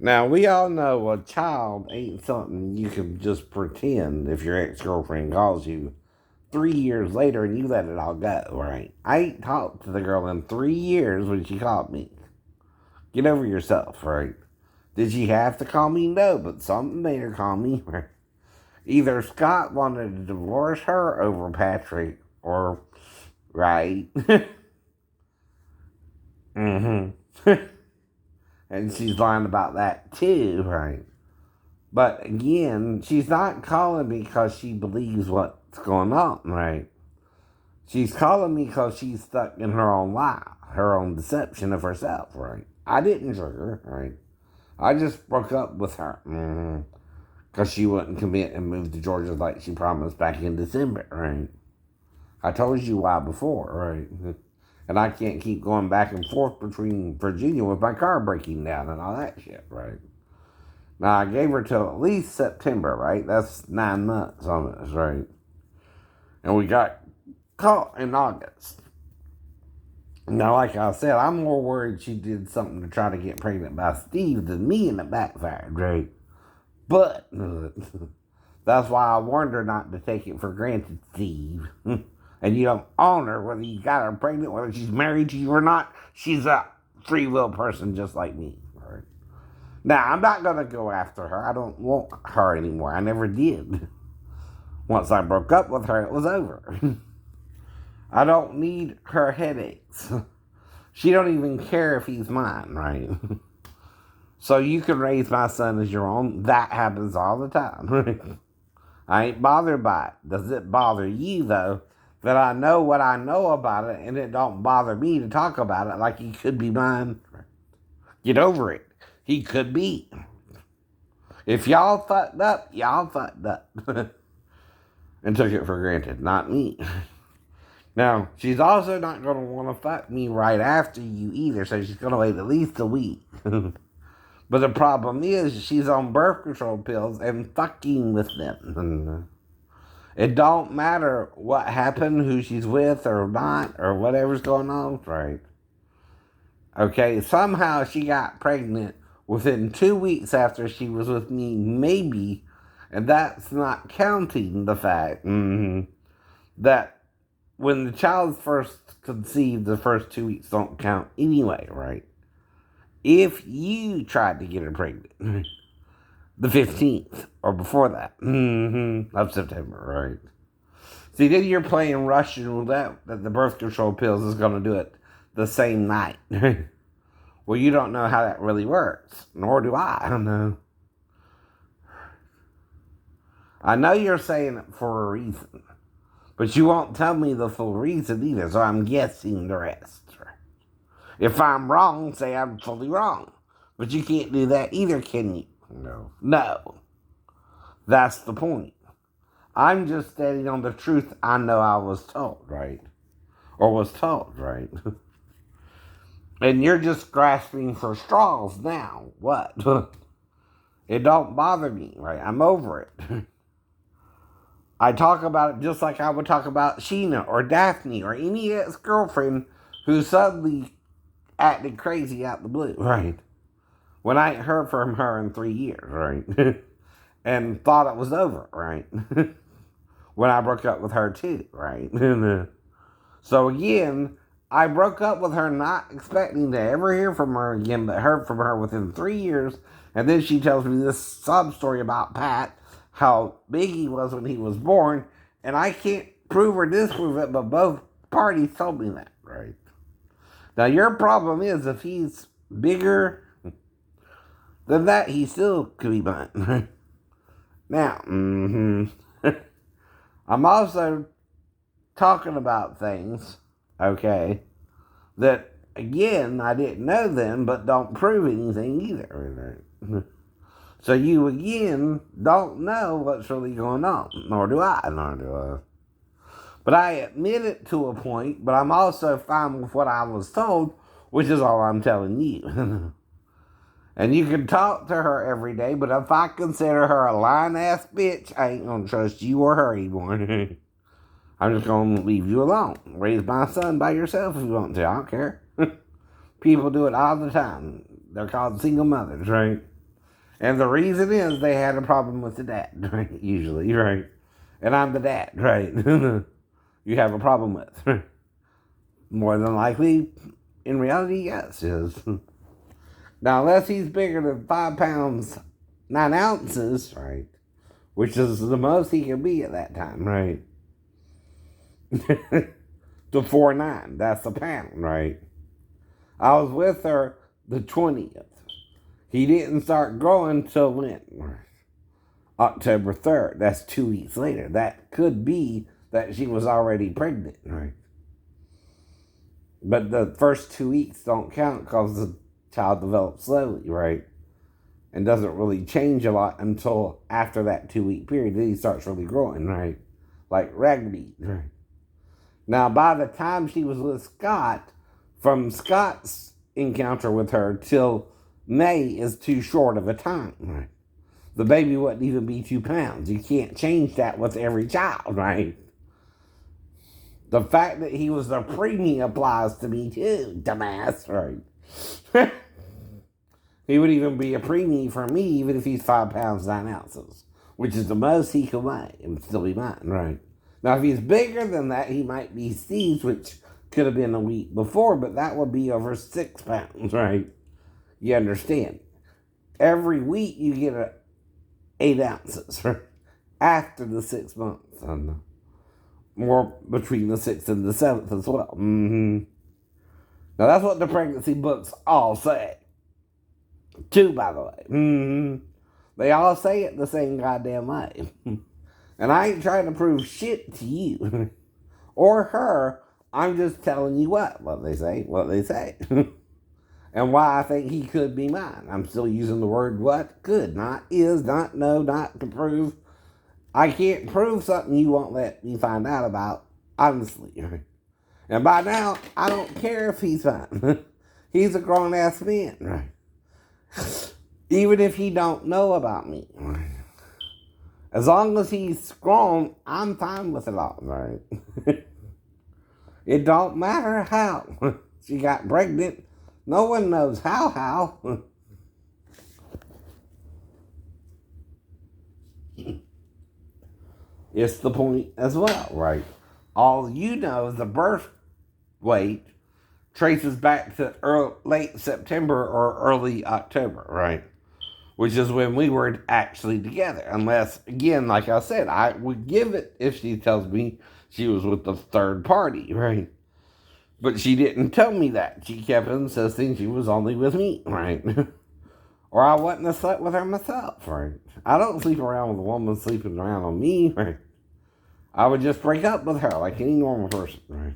Now, we all know a child ain't something you can just pretend if your ex girlfriend calls you 3 years later and you let it all go, right? I ain't talked to the girl in 3 years when she called me. Get over yourself, right? Did she have to call me? No, but something made her call me. Right? Either Scott wanted to divorce her over Patrick, or, right? Mm hmm. And she's lying about that too, right? But again, she's not calling me because she believes what's going on, right? She's calling me because she's stuck in her own lie, her own deception of herself, right? I didn't trigger her, right? I just broke up with her because she wouldn't commit and move to Georgia like she promised back in December, right? I told you why before, right? And I can't keep going back and forth between Virginia with my car breaking down and all that shit, right? Now, I gave her till at least September, right? That's 9 months on this, right? And we got caught in August. Now, like I said, I'm more worried she did something to try to get pregnant by Steve than me, and it backfired, right? But that's why I warned her not to take it for granted, Steve. And you don't own her whether you got her pregnant, whether she's married to you or not. She's a free will person just like me, right? Now, I'm not going to go after her. I don't want her anymore. I never did. Once I broke up with her, it was over. I don't need her headaches. She don't even care if he's mine, right? So you can raise my son as your own. That happens all the time, right? I ain't bothered by it. Does it bother you, though, that I know what I know about it and it don't bother me to talk about it like he could be mine? Get over it. He could be. If y'all fucked up, y'all fucked up. And took it for granted, not me. Now, she's also not going to want to fuck me right after you either, so she's going to wait at least a week. But the problem is, she's on birth control pills and fucking with them. It don't matter what happened, who she's with or not, or whatever's going on, right? Okay, somehow she got pregnant within 2 weeks after she was with me, maybe, and that's not counting the fact that when the child's first conceived, the first 2 weeks don't count anyway, right? If you tried to get her pregnant the 15th or before that of September, right? See, then you're playing Russian roulette that the birth control pills is going to do it the same night. Well, you don't know how that really works, nor do I. I don't know. I know you're saying it for a reason, but you won't tell me the full reason either, so I'm guessing the rest. If I'm wrong, say I'm fully wrong. But you can't do that either, can you? No. No. That's the point. I'm just standing on the truth I know I was told, right? Or was told, right? And you're just grasping for straws now. What? It don't bother me, right? I'm over it. I talk about it just like I would talk about Sheena or Daphne or any ex-girlfriend who suddenly acted crazy out the blue, right? When I ain't heard from her in 3 years, right? And thought it was over, right? When I broke up with her too, right? So again, I broke up with her not expecting to ever hear from her again, but heard from her within 3 years. And then she tells me this sob story about Pat, how big he was when he was born. And I can't prove or disprove it, but both parties told me that, right? Now, your problem is if he's bigger than that, he still could be mine. Now, I'm also talking about things, okay, that, again, I didn't know then, but don't prove anything either. So you, again, don't know what's really going on, nor do I, But I admit it to a point, but I'm also fine with what I was told, which is all I'm telling you. And you can talk to her every day, but if I consider her a lying-ass bitch, I ain't gonna trust you or her anymore. I'm just gonna leave you alone. Raise my son by yourself if you want to. I don't care. People do it all the time. They're called single mothers, right? And the reason is they had a problem with the dad, right? Usually, right? And I'm the dad, right? You have a problem with. More than likely, in reality, yes. Is. Now, unless he's bigger than 5 pounds, 9 ounces, right? Which is the most he can be at that time, right? To 4'9", that's a pound, right? I was with her the 20th. He didn't start growing till when? October 3rd. That's 2 weeks later. That could be that she was already pregnant, right? But the first 2 weeks don't count because the child develops slowly, right? And doesn't really change a lot until after that 2-week period. Then he starts really growing, right? Like ragweed, right? Now, by the time she was with Scott, from Scott's encounter with her till May is too short of a time, right? The baby wouldn't even be 2 pounds. You can't change that with every child, right? The fact that he was a preemie applies to me too, dumbass, right? He would even be a preemie for me even if he's 5 pounds, 9 ounces, which is the most he could weigh and still be mine, right? Now, if he's bigger than that, he might be Steve's, which could have been a week before, but that would be over 6 pounds, right? You understand? Every week you get 8 ounces, right? After the 6 months. And more between the 6th and the 7th as well. Mm-hmm. Now, that's what the pregnancy books all say. Too, by the way. Mm-hmm. They all say it the same goddamn way. And I ain't trying to prove shit to you. Or her. I'm just telling you what they say. And why I think he could be mine. I'm still using the word what, could, not is, not no, not to prove. I can't prove something you won't let me find out about, honestly. And by now, I don't care if he's fine. He's a grown-ass man, right? Even if he don't know about me. As long as he's grown, I'm fine with it all, right? It don't matter how. She got pregnant. No one knows how. It's the point as well, right? All you know is the birth weight traces back to late September or early October, right? Which is when we were actually together. Unless, again, like I said, I would give it if she tells me she was with the third party, right? But she didn't tell me that. She kept insisting she was only with me, right? Or I wouldn't have slept with her myself, right? I don't sleep around with a woman sleeping around on me, right? I would just break up with her like any normal person, right?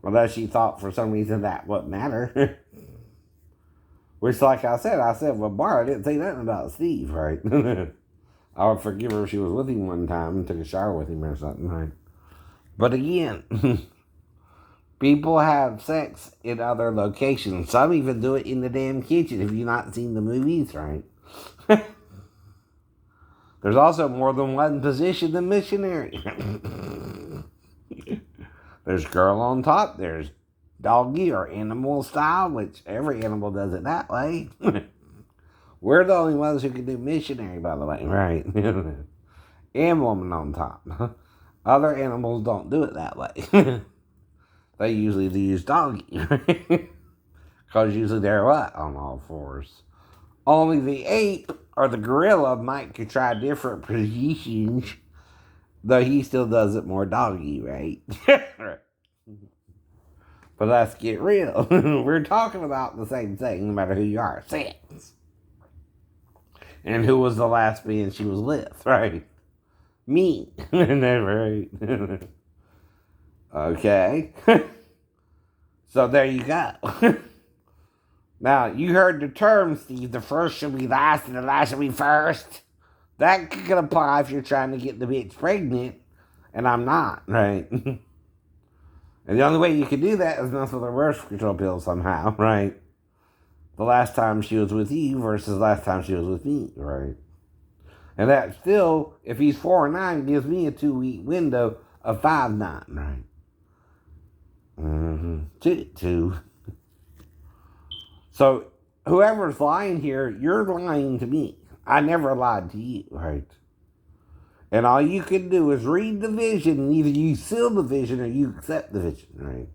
Unless she thought for some reason that wouldn't matter. Which, like I said, well, Bar, I didn't say nothing about Steve, right? I would forgive her if she was with him one time and took a shower with him or something, right? But again, people have sex in other locations. Some even do it in the damn kitchen. Have you not seen the movies, right? There's also more than one position than missionary. There's girl on top. There's doggy or animal style, which every animal does it that way. We're the only ones who can do missionary, by the way, right? And woman on top. Other animals don't do it that way. They usually use doggy. Because usually they're what? On all fours. Only the ape or the gorilla might could try different positions, though he still does it more doggy, right? But let's get real. We're talking about the same thing, no matter who you are. Sex. And who was the last man she was with, right? Me. Right? Okay. So there you go. Now, you heard the term, Steve, the first should be last and the last should be first. That could apply if you're trying to get the bitch pregnant, and I'm not, right? And the only way you can do that is mess with a birth control pill somehow, right? The last time she was with you versus last time she was with me, right? And that still, if he's 4'9", gives me a 2-week window of 5'9", right? Mm-hmm. Two. So whoever's lying here, you're lying to me. I never lied to you, right? And all you can do is read the vision, and either you seal the vision or you accept the vision, right?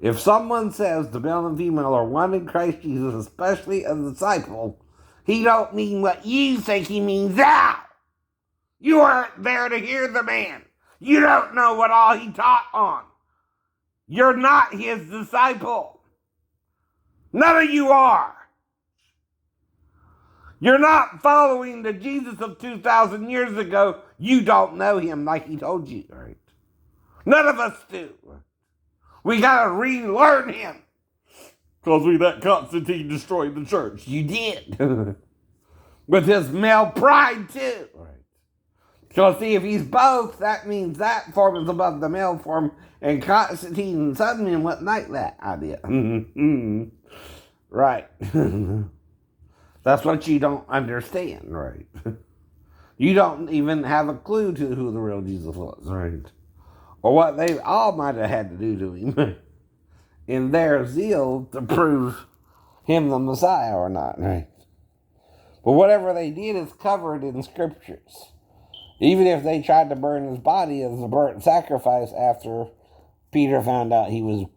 If someone says the male and female are one in Christ Jesus, especially a disciple, he don't mean what you think he means now. You weren't there to hear the man. You don't know what all he taught on. You're not his disciple. None of you are. You're not following the Jesus of 2,000 years ago. You don't know him like he told you, right? None of us do. We gotta relearn him. Because we let Constantine destroy the church. You did. With his male pride, too. Right. So see, if he's both, that means that form is above the male form, and Constantine and Sudman wouldn't like that idea. Right. That's what you don't understand, right? You don't even have a clue to who the real Jesus was, right? Or what they all might have had to do to him in their zeal to prove him the Messiah or not, right? But whatever they did is covered in scriptures. Even if they tried to burn his body as a burnt sacrifice after Peter found out he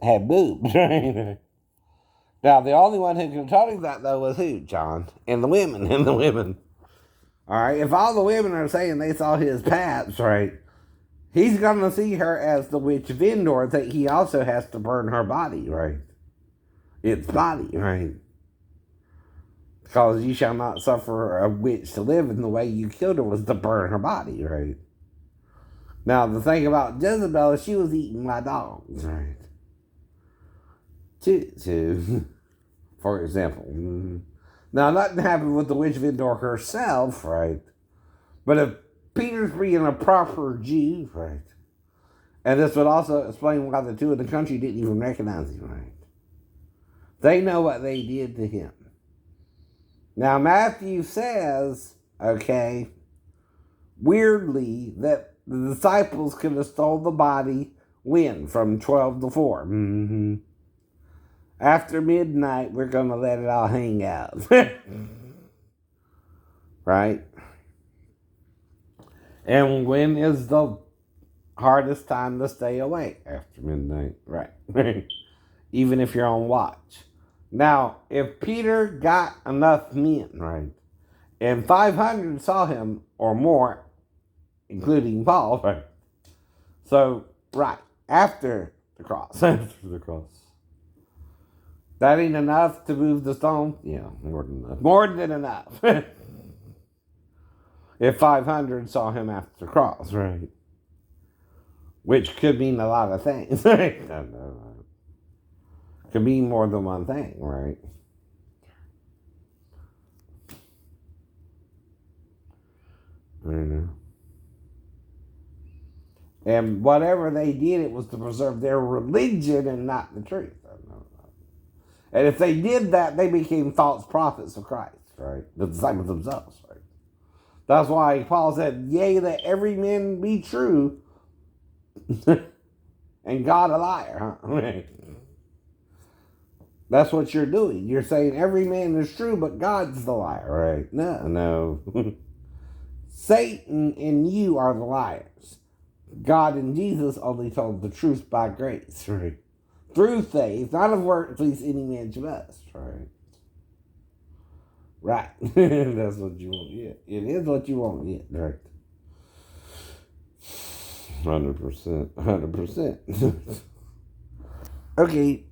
had boobs, right? Now, the only one who could have told him that, though, was who? John. And the women. All right? If all the women are saying they saw his paps, right, he's going to see her as the witch Vendor, that he also has to burn her body, right? Its body, right? Because you shall not suffer a witch to live, and the way you killed her was to burn her body, right? Now, the thing about Jezebel is she was eaten by dogs, right? For example. Now, nothing happened with the witch Vendor herself, right? But if Peter's being a proper Jew, right? And this would also explain why the two in the country didn't even recognize him, right? They know what they did to him. Now, Matthew says, okay, weirdly, that the disciples could have stole the body when? From 12 to 4. After midnight, we're going to let it all hang out. Right? And when is the hardest time to stay awake? After midnight. Right. Even if you're on watch. Now, if Peter got enough men, right, and 500 saw him or more, including Paul, right? So, right, after the cross. After the cross. That ain't enough to move the stone? Yeah, more than enough. More than enough. If 500 saw him after the cross, right? Which could mean a lot of things. Right? Could mean more than one thing, right? I know. And whatever they did, it was to preserve their religion and not the truth. And if they did that, they became false prophets of Christ, right? The disciples themselves, right? That's why Paul said, yea, that every man be true and God a liar, huh? Right? That's what you're doing. You're saying every man is true, but God's the liar, right? No. Satan and you are the liars. God and Jesus only told the truth by grace, right? Through faith, not of works, lest any man should boast, right? Right. That's what you won't get. It is what you won't get, right? 100%. 100%. Okay.